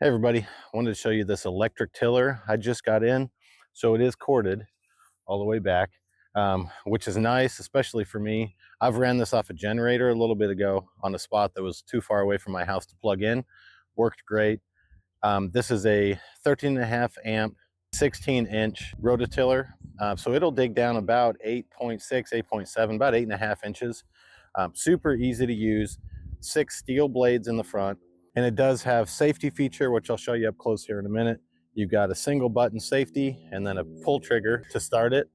Hey everybody, wanted to show you this electric tiller I just got in. So it is corded all the way back, which is nice, especially for me. I've ran this off a generator a little bit ago on a spot that was too far away from my house to plug in. Worked great. This is a 13.5 amp, 16-inch rototiller. So it'll dig down about 8.6, 8.7, about 8.5 inches. Super easy to use, 6 steel blades in the front. And it does have safety feature, which I'll show you up close here in a minute. You've got a single button safety and then a pull trigger to start it.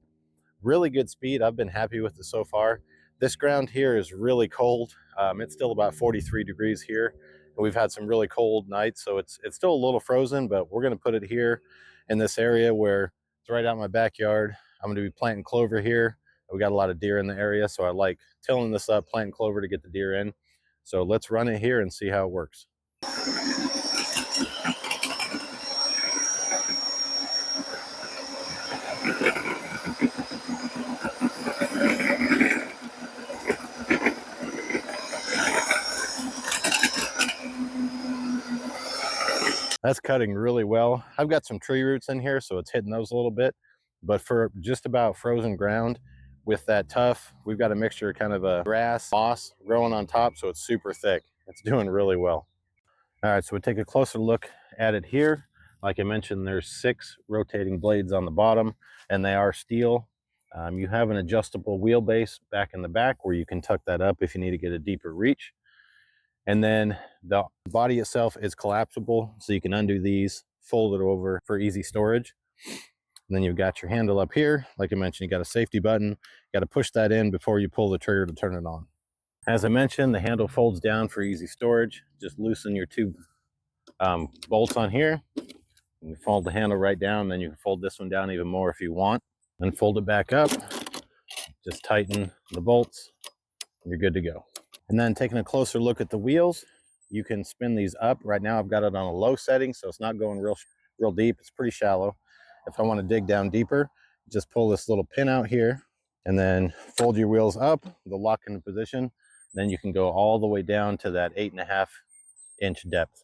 Really good speed. I've been happy with it so far. This ground here is really cold. It's still about 43 degrees here. And we've had some really cold nights, so it's still a little frozen, but we're gonna put it here in this area where it's right out in my backyard. I'm gonna be planting clover here. We got a lot of deer in the area, so I like tilling this up, planting clover to get the deer in. So let's run it here and see how it works. That's cutting really well. I've got some tree roots in here, so it's hitting those a little bit. But for just about frozen ground with that tough, we've got a mixture of kind of a grass, moss growing on top, so it's super thick. It's doing really well. All right, so we take a closer look at it here. Like I mentioned, there's 6 rotating blades on the bottom, and they are steel. You have an adjustable wheelbase back in the back where you can tuck that up if you need to get a deeper reach. And then the body itself is collapsible, so you can undo these, fold it over for easy storage. And then you've got your handle up here. Like I mentioned, you got a safety button. You got to push that in before you pull the trigger to turn it on. As I mentioned, the handle folds down for easy storage. Just loosen your 2 bolts on here. You fold the handle right down, then you can fold this one down even more if you want. Then fold it back up. Just tighten the bolts. You're good to go. And then taking a closer look at the wheels, you can spin these up. Right now I've got it on a low setting, so it's not going real deep. It's pretty shallow. If I want to dig down deeper, just pull this little pin out here and then fold your wheels up. They'll lock into position. Then you can go all the way down to that 8.5 inch depth.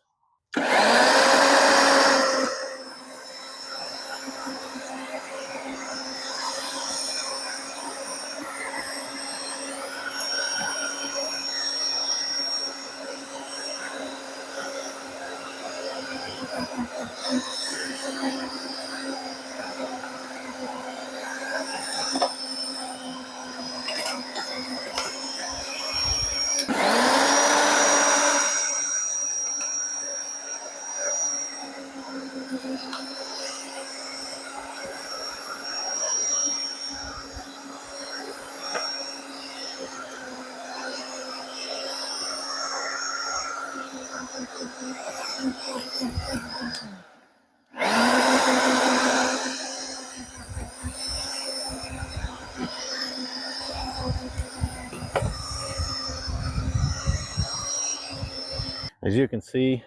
As you can see,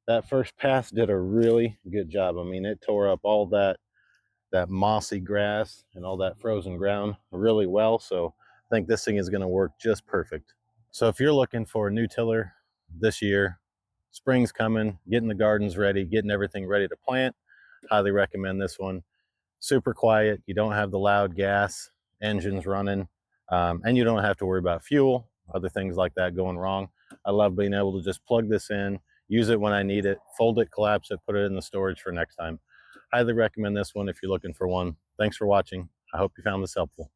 that first pass did a really good job. I mean, it tore up all that mossy grass and all that frozen ground really well. So I think this thing is going to work just perfect. So if you're looking for a new tiller this year, spring's coming, getting the gardens ready, getting everything ready to plant, highly recommend this one. Super quiet. You don't have the loud gas engines running, and you don't have to worry about fuel, other things like that going wrong. I love being able to just plug this in, use it when I need it, fold it, collapse it, put it in the storage for next time. Highly recommend this one if you're looking for one. Thanks for watching. I hope you found this helpful.